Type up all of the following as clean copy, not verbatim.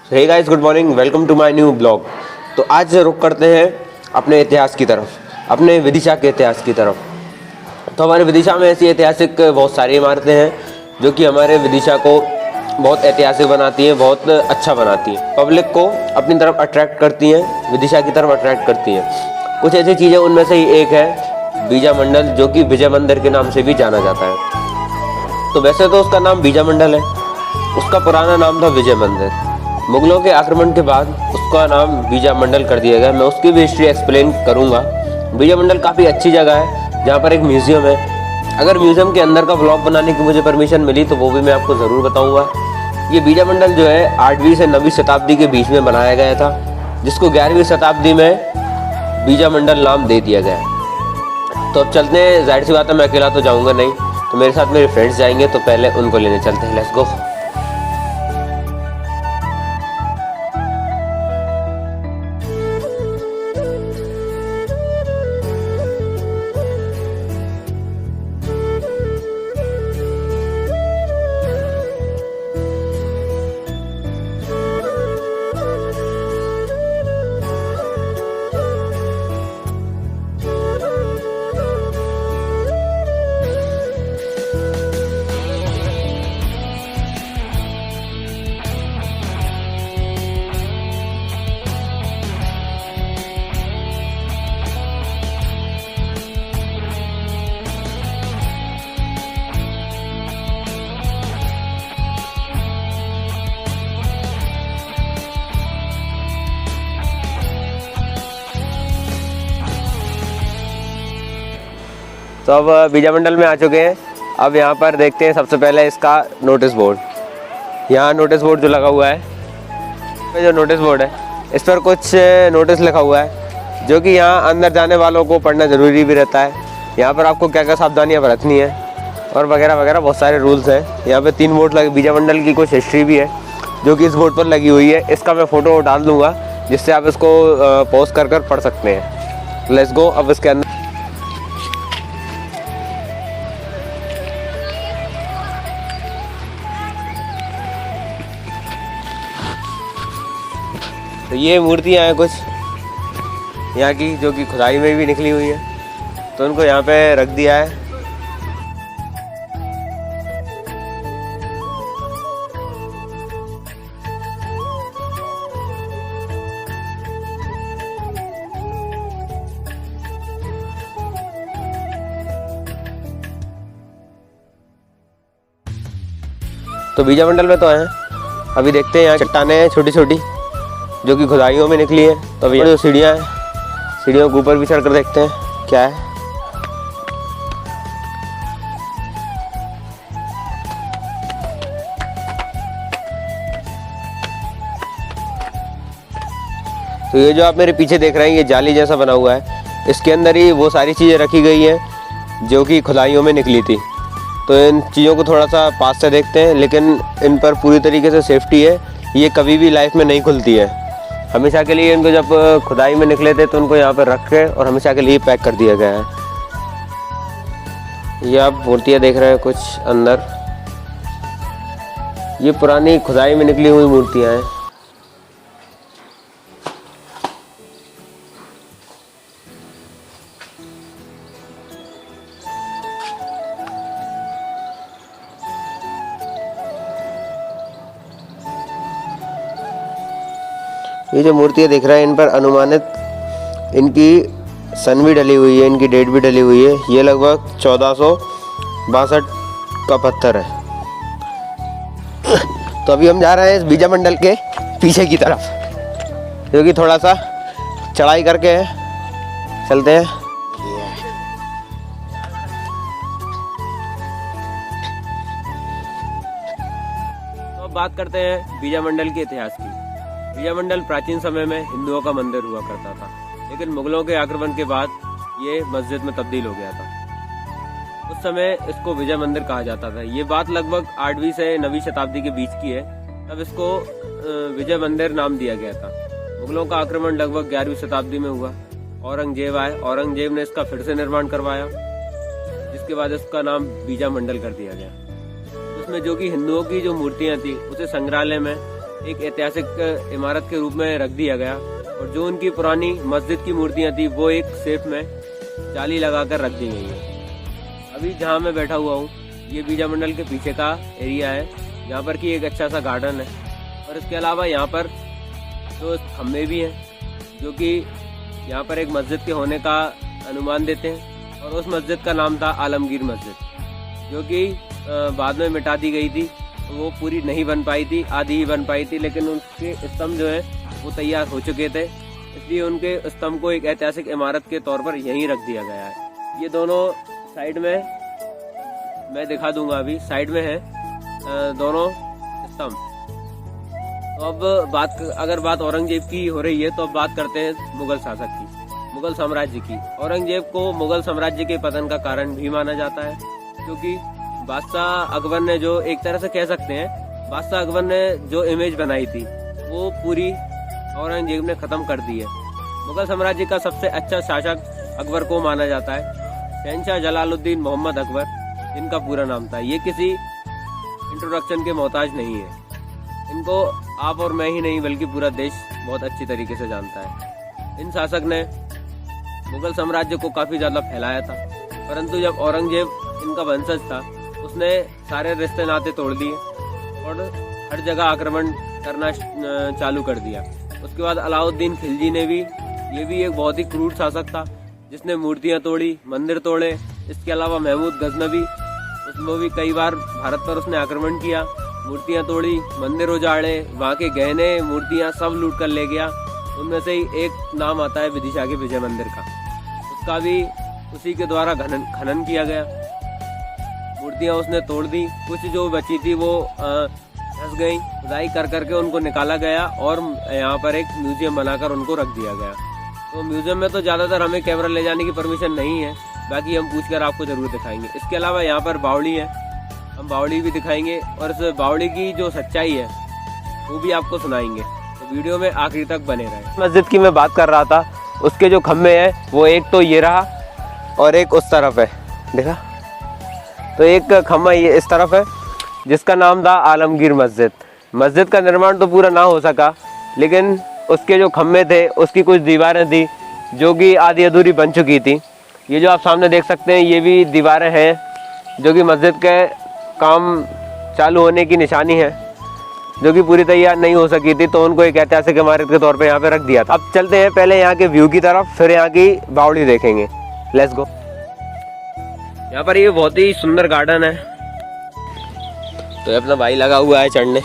Hey guys, good morning, welcome to my new blog. तो आज रुख करते हैं अपने इतिहास की तरफ, अपने विदिशा के इतिहास की तरफ। तो हमारे विदिशा में ऐसी ऐतिहासिक बहुत सारी इमारतें हैं जो कि हमारे विदिशा को बहुत ऐतिहासिक बनाती हैं, बहुत अच्छा बनाती हैं, पब्लिक को अपनी तरफ अट्रैक्ट करती हैं, विदिशा की तरफ अट्रैक्ट करती हैं। कुछ ऐसी चीज़ें, उनमें से ही एक है बीजा मंडल, जो कि विजय मंदिर के नाम से भी जाना जाता है। तो वैसे तो उसका नाम बीजा मंडल है, उसका पुराना नाम था विजय मंदिर। मुगलों के आक्रमण के बाद उसका नाम बीजा मंडल कर दिया गया। मैं उसकी भी हिस्ट्री एक्सप्लेन करूंगा। बीजा मंडल काफ़ी अच्छी जगह है, जहाँ पर एक म्यूज़ियम है। अगर म्यूज़ियम के अंदर का व्लॉग बनाने की मुझे परमिशन मिली तो वो भी मैं आपको ज़रूर बताऊंगा। ये बीजा मंडल जो है 8वीं से 9वीं शताब्दी के बीच में बनाया गया था, जिसको 11वीं शताब्दी में बीजा मंडल नाम दे दिया गया। तो अब चलते हैं, जाहिर सी बात है मैं अकेला तो जाऊँगा नहीं, तो मेरे साथ मेरे फ्रेंड्स जाएंगे, तो पहले उनको लेने चलते हैं। Let's go. तो अब बीजा मंडल में आ चुके हैं। अब यहाँ पर देखते हैं सबसे पहले इसका नोटिस बोर्ड। यहाँ नोटिस बोर्ड जो लगा हुआ है, जो नोटिस बोर्ड है, इस पर कुछ नोटिस लिखा हुआ है, जो कि यहाँ अंदर जाने वालों को पढ़ना ज़रूरी भी रहता है। यहाँ पर आपको क्या क्या सावधानियाँ बरतनी है और वगैरह वगैरह बहुत सारे रूल्स हैं। यहाँ पे 3 बोर्ड लगे। बीजा मंडल की कुछ हिस्ट्री भी है जो कि इस बोर्ड पर लगी हुई है। इसका मैं फ़ोटो डाल दूँगा, जिससे आप इसको पॉज कर पढ़ सकते हैं। Let's go. अब इसके अंदर तो ये मूर्तियाँ हैं कुछ यहाँ की, जो कि खुदाई में भी निकली हुई है, तो उनको यहाँ पे रख दिया है। तो बीजा मंडल में तो हैं, अभी देखते हैं। यहाँ चट्टानें हैं छोटी छोटी, जो कि खुदाइयों में निकली है। तो अभी जो सीढ़ियाँ हैं, सीढ़ियों के ऊपर भी चढ़ कर देखते हैं क्या है। तो ये जो आप मेरे पीछे देख रहे हैं, ये जाली जैसा बना हुआ है, इसके अंदर ही वो सारी चीज़ें रखी गई हैं जो कि खुदाइयों में निकली थी। तो इन चीज़ों को थोड़ा सा पास से देखते हैं, लेकिन इन पर पूरी तरीके से सेफ्टी है। ये कभी भी लाइफ में नहीं खुलती है। हमेशा के लिए इनको जब खुदाई में निकले थे तो उनको यहाँ पर रख के और हमेशा के लिए पैक कर दिया गया है। ये आप मूर्तियाँ देख रहे हैं कुछ अंदर, ये पुरानी खुदाई में निकली हुई मूर्तियाँ हैं। ये जो मूर्तियाँ दिख रहा है, इन पर अनुमानित इनकी सन भी डली हुई है, इनकी डेट भी डली हुई है। ये लगभग 1462 का पत्थर है। तो अभी हम जा रहे हैं इस बीजा मंडल के पीछे की तरफ, जो कि थोड़ा सा चढ़ाई करके है। चलते हैं। तो अब बात करते हैं बीजा मंडल के इतिहास की। बीजा मंडल प्राचीन समय में हिंदुओं का मंदिर हुआ करता था, लेकिन मुगलों के आक्रमण के बाद ये मस्जिद में तब्दील हो गया था। उस समय इसको विजय मंदिर कहा जाता था। ये बात लगभग 8वीं से 9वीं शताब्दी के बीच की है, तब इसको विजय मंदिर नाम दिया गया था। मुगलों का आक्रमण लगभग 11वीं शताब्दी में हुआ। औरंगजेब आए, औरंगजेब ने इसका फिर से निर्माण करवाया, जिसके बाद इसका नाम बीजा मंडल कर दिया गया। उसमें जो कि हिंदुओं की जो मूर्तियां थी उसे संग्रहालय में एक ऐतिहासिक इमारत के रूप में रख दिया गया, और जो उनकी पुरानी मस्जिद की मूर्तियां थी वो एक सेफ में जाली लगाकर रख दी गई है। अभी जहां मैं बैठा हुआ हूँ ये बीजा मंडल के पीछे का एरिया है, जहाँ पर कि एक अच्छा सा गार्डन है, और इसके अलावा यहाँ पर तो खम्भे भी हैं जो कि यहाँ पर एक मस्जिद के होने का अनुमान देते हैं। और उस मस्जिद का नाम था आलमगीर मस्जिद, जो कि बाद में मिटा दी गई थी। वो पूरी नहीं बन पाई थी, आधी ही बन पाई थी, लेकिन उनके स्तंभ जो है वो तैयार हो चुके थे, इसलिए उनके स्तंभ को एक ऐतिहासिक इमारत के तौर पर यहीं रख दिया गया है। ये दोनों साइड में मैं दिखा दूंगा, अभी साइड में है दोनों स्तंभ। तो अब अगर बात औरंगजेब की हो रही है तो अब बात करते हैं मुगल शासक की, मुगल साम्राज्य की। औरंगजेब को मुगल साम्राज्य के पतन का कारण भी माना जाता है, क्योंकि बादशाह अकबर ने जो एक तरह से कह सकते हैं बादशाह अकबर ने जो इमेज बनाई थी वो पूरी औरंगजेब ने खत्म कर दी है। मुगल साम्राज्य का सबसे अच्छा शासक अकबर को माना जाता है, शहंशाह जलालुद्दीन मोहम्मद अकबर जिनका पूरा नाम था। ये किसी इंट्रोडक्शन के मोहताज नहीं है, इनको आप और मैं ही नहीं बल्कि पूरा देश बहुत अच्छी तरीके से जानता है। इन शासक ने मुगल साम्राज्य को काफी ज्यादा फैलाया था, परंतु जब औरंगजेब इनका वंशज था उसने सारे रिश्ते नाते तोड़ दिए और हर जगह आक्रमण करना चालू कर दिया। उसके बाद अलाउद्दीन खिलजी ने भी, ये भी एक बहुत ही क्रूर शासक था जिसने मूर्तियां तोड़ी, मंदिर तोड़े। इसके अलावा महमूद गजनवी, उसमें भी कई बार भारत पर उसने आक्रमण किया, मूर्तियां तोड़ी, मंदिर उजाड़े, वहाँ के गहने मूर्तियां सब लूट कर ले गया। उनमें से ही एक नाम आता है विदिशा के विजय मंदिर का, उसका भी उसी के द्वारा खनन किया गया। मूर्तियां उसने तोड़ दी, कुछ जो बची थी वो धंस गई, खुदाई कर करके उनको निकाला गया और यहाँ पर एक म्यूजियम बनाकर उनको रख दिया गया। तो म्यूजियम में तो ज्यादातर हमें कैमरा ले जाने की परमिशन नहीं है, बाकी हम पूछकर आपको जरूर दिखाएंगे। इसके अलावा यहाँ पर बावड़ी है, हम बावड़ी भी दिखाएंगे और इस बावड़ी की जो सच्चाई है वो भी आपको सुनाएंगे, तो वीडियो में आखिरी तक बने रहे। मस्जिद की मैं बात कर रहा था, उसके जो खम्भे हैं वो एक तो ये रहा और एक उस तरफ है, देखा। तो एक खम्भा ये इस तरफ है जिसका नाम था आलमगीर मस्जिद। मस्जिद का निर्माण तो पूरा ना हो सका, लेकिन उसके जो खम्भे थे उसकी कुछ दीवारें थी जो कि आधी अधूरी बन चुकी थी। ये जो आप सामने देख सकते हैं ये भी दीवारें हैं जो कि मस्जिद के काम चालू होने की निशानी है, जो कि पूरी तैयार नहीं हो सकी थी, तो उनको एक ऐतिहासिक इमारत के तौर पे यहाँ पे रख दिया था। अब चलते हैं पहले यहाँ के व्यू की तरफ, फिर यहाँ की बावड़ी देखेंगे। Let's go. यहाँ पर ये बहुत ही सुंदर गार्डन है, तो अपना भाई लगा हुआ है चढ़ने।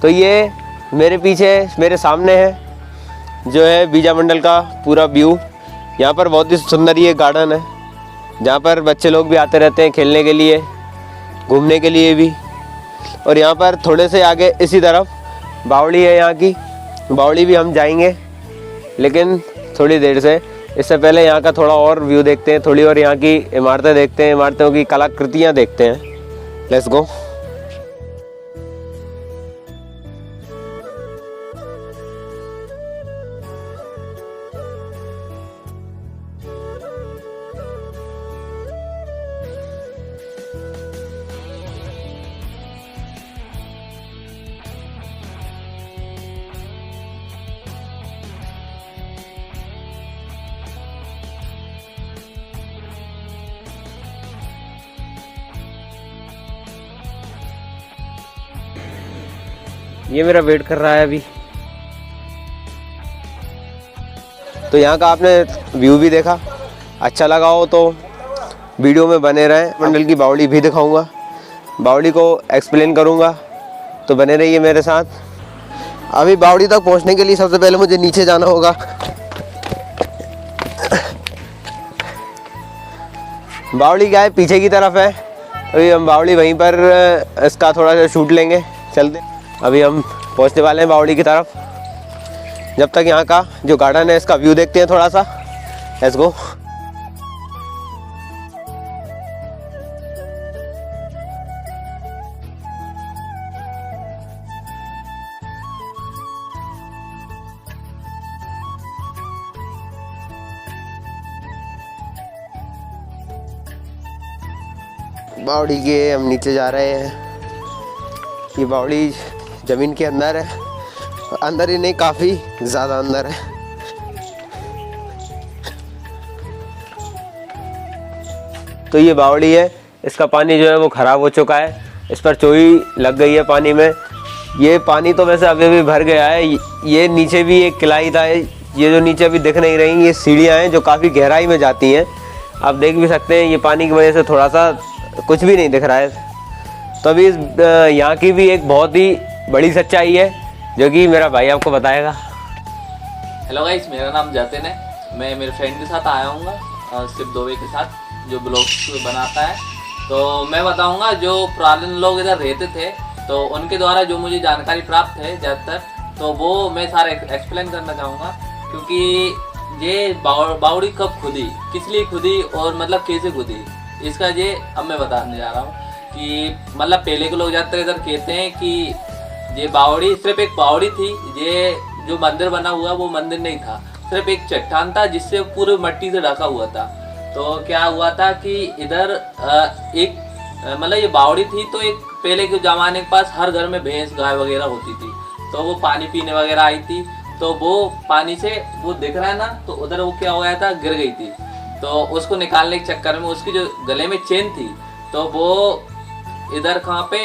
तो ये मेरे पीछे मेरे सामने है जो है बीजा मंडल का पूरा व्यू। यहाँ पर बहुत ही सुंदर ये गार्डन है जहाँ पर बच्चे लोग भी आते रहते हैं खेलने के लिए, घूमने के लिए भी। और यहाँ पर थोड़े से आगे इसी तरफ बावड़ी है, यहाँ की बावड़ी भी हम जाएंगे लेकिन थोड़ी देर से। इससे पहले यहाँ का थोड़ा और व्यू देखते हैं, थोड़ी और यहाँ की इमारतें देखते हैं, इमारतों की कलाकृतियाँ देखते हैं। Let's go. ये मेरा वेट कर रहा है अभी। तो यहाँ का आपने व्यू भी देखा, अच्छा लगा हो तो वीडियो में बने रहें। मंडल की बावड़ी भी दिखाऊंगा, बावड़ी को एक्सप्लेन करूंगा, तो बने रहिए मेरे साथ। अभी बावड़ी तक पहुँचने के लिए सबसे पहले मुझे नीचे जाना होगा। बावड़ी क्या है, पीछे की तरफ है। अभी हम बावड़ी वहीं पर इसका थोड़ा सा शूट लेंगे, चलते। अभी हम पहुंचने वाले हैं बावड़ी की तरफ। जब तक यहाँ का जो गार्डन है इसका व्यू देखते हैं थोड़ा सा। Let's go. बावड़ी के हम नीचे जा रहे हैं। ये बावड़ी ज़मीन के अंदर है, अंदर ही नहीं काफ़ी ज़्यादा अंदर है। तो ये बावड़ी है, इसका पानी जो है वो ख़राब हो चुका है, इस पर चोई लग गई है पानी में। ये पानी तो वैसे अभी भी भर गया है। ये नीचे भी एक किलाई था, ये जो नीचे अभी दिख नहीं रही, ये सीढ़ियाँ हैं जो काफ़ी गहराई में जाती हैं। आप देख भी सकते हैं, ये पानी की वजह से थोड़ा सा कुछ भी नहीं दिख रहा है। तो अभी यहाँ की भी एक बहुत ही बड़ी सच्चाई है जो कि मेरा भाई आपको बताएगा। हेलो गाइस, मेरा नाम जतिन है। मैं मेरे फ्रेंड के साथ आया हूँ, शिव दोवे के साथ, जो ब्लॉग्स बनाता है। तो मैं बताऊंगा जो पुराने लोग इधर रहते थे, तो उनके द्वारा जो मुझे जानकारी प्राप्त है ज़्यादातर, तो वो मैं सारा एक्सप्लेन करना चाहूँगा। क्योंकि ये बावड़ी कब खुदी, किस लिए खुदी और मतलब कैसे खुदी, इसका ये अब मैं बताने जा रहा हूँ। कि मतलब पहले के लोग ज़्यादातर इधर कहते हैं कि ये बावड़ी सिर्फ एक बावड़ी थी। ये जो मंदिर बना हुआ वो मंदिर नहीं था, सिर्फ एक चट्टान था जिससे पूरे मिट्टी से ढका हुआ था। तो क्या हुआ था कि इधर एक मतलब ये बावड़ी थी, तो एक पहले के ज़माने के पास हर घर में भैंस गाय वगैरह होती थी, तो वो पानी पीने वगैरह आई थी। तो वो पानी से वो दिख रहा है ना, तो उधर वो क्या हो गया था, गिर गई थी। तो उसको निकालने के चक्कर में उसकी जो गले में चेन थी, तो वो इधर कहाँ पे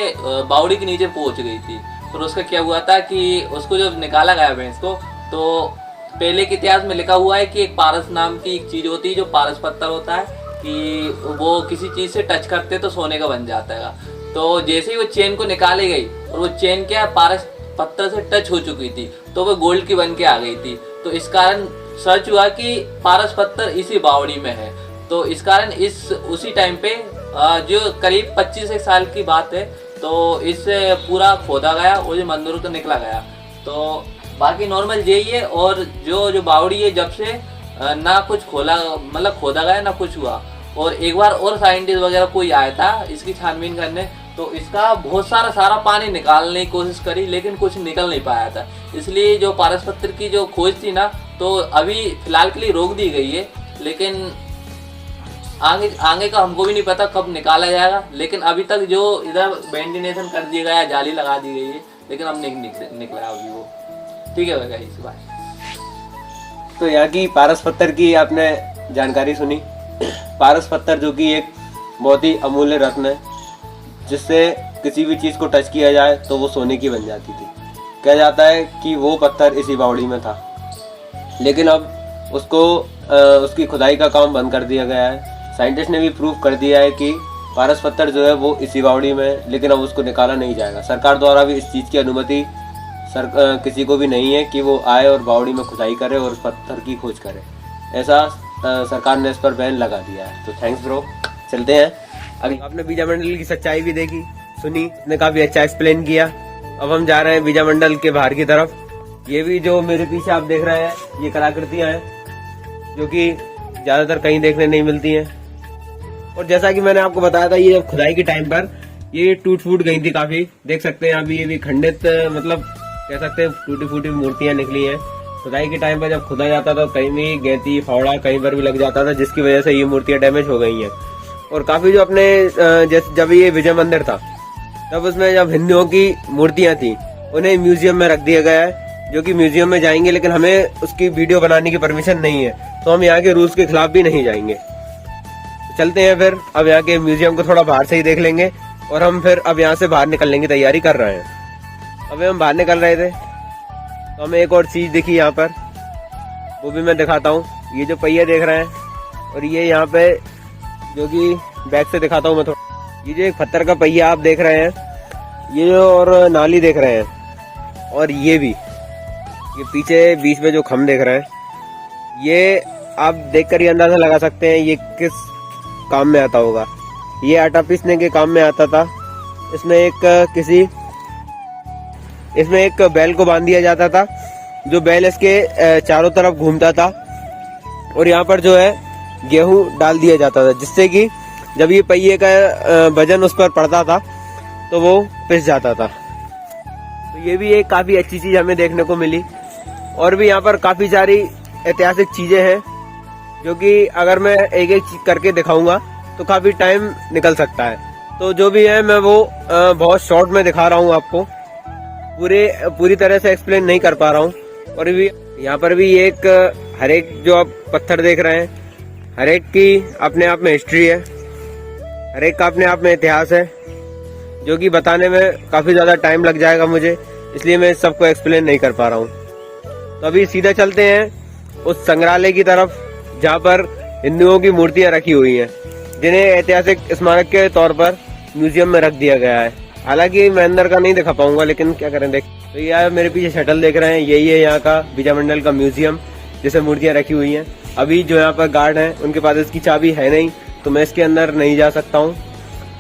बावड़ी के नीचे पहुंच गई थी। फिर उसका क्या हुआ था कि उसको जब निकाला गया भैंस को, तो पहले के इतिहास में लिखा हुआ है कि एक पारस नाम की एक चीज होती है, जो पारस पत्थर होता है, कि वो किसी चीज से टच करते तो सोने का बन जाता है। तो जैसे ही वो चेन को निकाली गई, और वो चेन क्या पारस पत्थर से टच हो चुकी थी, तो वो गोल्ड की बन के आ गई थी। तो इस कारण सर्च हुआ कि पारस पत्थर इसी बावड़ी में है। तो इस कारण उसी टाइम पे जो करीब 25 साल की बात है, तो इससे पूरा खोदा गया और ये मंदिर तो निकला गया। तो बाकी नॉर्मल यही है। और जो बावड़ी है, जब से ना कुछ मतलब खोदा गया ना कुछ हुआ। और एक बार और साइंटिस्ट वगैरह कोई आया था इसकी छानबीन करने, तो इसका बहुत सारा पानी निकालने की कोशिश करी, लेकिन कुछ निकल नहीं पाया था। इसलिए जो पारस पत्थर की जो खोज थी ना, तो अभी फिलहाल के लिए रोक दी गई है। लेकिन आगे का हमको भी नहीं पता कब निकाला जाएगा। लेकिन अभी तक जो इधर वेंटिलेशन कर दिया गया, जाली लगा दी गई है, लेकिन अब नहीं निकला अभी वो। ठीक है भाई, इस बार तो यहाँ की पारस पत्थर की आपने जानकारी सुनी। पारस पत्थर जो कि एक बहुत ही अमूल्य रत्न है, जिससे किसी भी चीज़ को टच किया जाए तो वो सोने की बन जाती थी। कहा जाता है कि वो पत्थर इसी बावड़ी में था, लेकिन अब उसकी खुदाई का काम बंद कर दिया गया है। साइंटिस्ट ने भी प्रूव कर दिया है कि पारस पत्थर जो है वो इसी बावड़ी में है, लेकिन अब उसको निकाला नहीं जाएगा। सरकार द्वारा भी इस चीज़ की अनुमति किसी को भी नहीं है कि वो आए और बावड़ी में खुदाई करे और उस पत्थर की खोज करे। ऐसा सरकार ने इस पर बैन लगा दिया है। तो थैंक्स ब्रो, चलते हैं। अभी आपने बीजा मंडल की सच्चाई भी देखी सुनी, इसने काफ़ी अच्छा एक्सप्लेन किया। अब हम जा रहे हैं बीजा मंडल के बाहर की तरफ। ये भी जो मेरे पीछे आप देख रहे हैं, ये कलाकृतियाँ हैं जो कि ज़्यादातर कहीं देखने नहीं मिलती हैं। और जैसा कि मैंने आपको बताया था, ये खुदाई के टाइम पर ये टूट फूट गई थी काफ़ी। देख सकते हैं अभी ये भी खंडित, मतलब कह सकते हैं टूटी फूटी मूर्तियाँ निकली हैं। खुदाई के टाइम पर जब खुदा जाता था, कहीं भी गैंती फावड़ा कहीं पर भी लग जाता था, जिसकी वजह से ये मूर्तियाँ डैमेज हो गई हैं। और काफ़ी जो अपने जब ये विजय मंदिर था, तब उसमें जब हिंदुओं की मूर्तियाँ थी, उन्हें म्यूजियम में रख दिया गया है, जो कि म्यूजियम में जाएंगे, लेकिन हमें उसकी वीडियो बनाने की परमिशन नहीं है, तो हम यहाँ के रूल्स के खिलाफ भी नहीं जाएंगे। चलते हैं फिर, अब यहाँ के म्यूजियम को थोड़ा बाहर से ही देख लेंगे, और हम फिर अब यहाँ से बाहर निकलने की तैयारी कर रहे हैं। अभी हम बाहर निकल रहे थे, तो हमें एक और चीज़ दिखी यहाँ पर, वो भी मैं दिखाता हूँ। ये जो पहिया देख रहे हैं, और ये यहाँ पे जो कि बैक से दिखाता हूँ मैं थोड़ा। ये जो एक पत्थर का पहिया आप देख रहे हैं, ये जो और नाली देख रहे हैं, और ये भी ये पीछे बीच में जो खम्भ देख रहे हैं, ये आप देखकर ही अंदाजा लगा सकते हैं ये किस काम में आता होगा। ये आटा पीसने के काम में आता था। इसमें एक बैल को बांध दिया जाता था, जो बैल इसके चारों तरफ घूमता था, और यहाँ पर जो है गेहूं डाल दिया जाता था, जिससे कि जब ये पहिए का वजन उस पर पड़ता था तो वो पिस जाता था। तो ये भी एक काफ़ी अच्छी चीज़ हमें देखने को मिली। और भी यहाँ पर काफ़ी सारी ऐतिहासिक चीज़ें हैं, जो कि अगर मैं एक एक चीज करके दिखाऊंगा तो काफ़ी टाइम निकल सकता है। तो जो भी है मैं वो बहुत शॉर्ट में दिखा रहा हूँ आपको, पूरी तरह से एक्सप्लेन नहीं कर पा रहा हूँ। और भी यहाँ पर भी एक हर एक जो आप पत्थर देख रहे हैं, हर एक की अपने आप में हिस्ट्री है, हर एक का अपने आप में इतिहास है, जो कि बताने में काफी ज्यादा टाइम लग जाएगा मुझे, इसलिए मैं सबको एक्सप्लेन नहीं कर पा रहा हूँ। तो अभी सीधा चलते हैं उस संग्रहालय की तरफ जहाँ पर हिंदुओं की मूर्तियां रखी हुई हैं, जिन्हें ऐतिहासिक स्मारक के तौर पर म्यूजियम में रख दिया गया है। हालांकि मैं अंदर का नहीं दिखा पाऊंगा, लेकिन क्या करें। देख तो ये मेरे पीछे शटल देख रहे हैं, यही है यहाँ का विजयमंडल का म्यूजियम जिसमें मूर्तियां रखी हुई हैं। अभी जो यहाँ पर गार्ड हैं उनके पास इसकी चाबी है नहीं, तो मैं इसके अंदर नहीं जा सकता हूँ।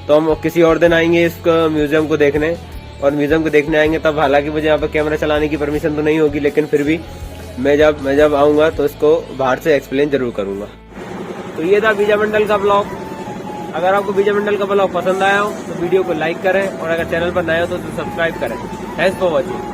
तो हम किसी और दिन आएंगे इस म्यूजियम को देखने, और म्यूजियम को देखने आएंगे तब हालांकि मुझे यहाँ पर कैमरा चलाने की परमिशन तो नहीं होगी, लेकिन फिर भी मैं जब आऊंगा तो इसको बाहर से एक्सप्लेन जरूर करूंगा। तो ये था विजयमंडल का ब्लॉग। अगर आपको विजयमंडल का ब्लॉग पसंद आया हो तो वीडियो को लाइक करें, और अगर चैनल पर नए हो तो सब्सक्राइब करें। Thanks for watching.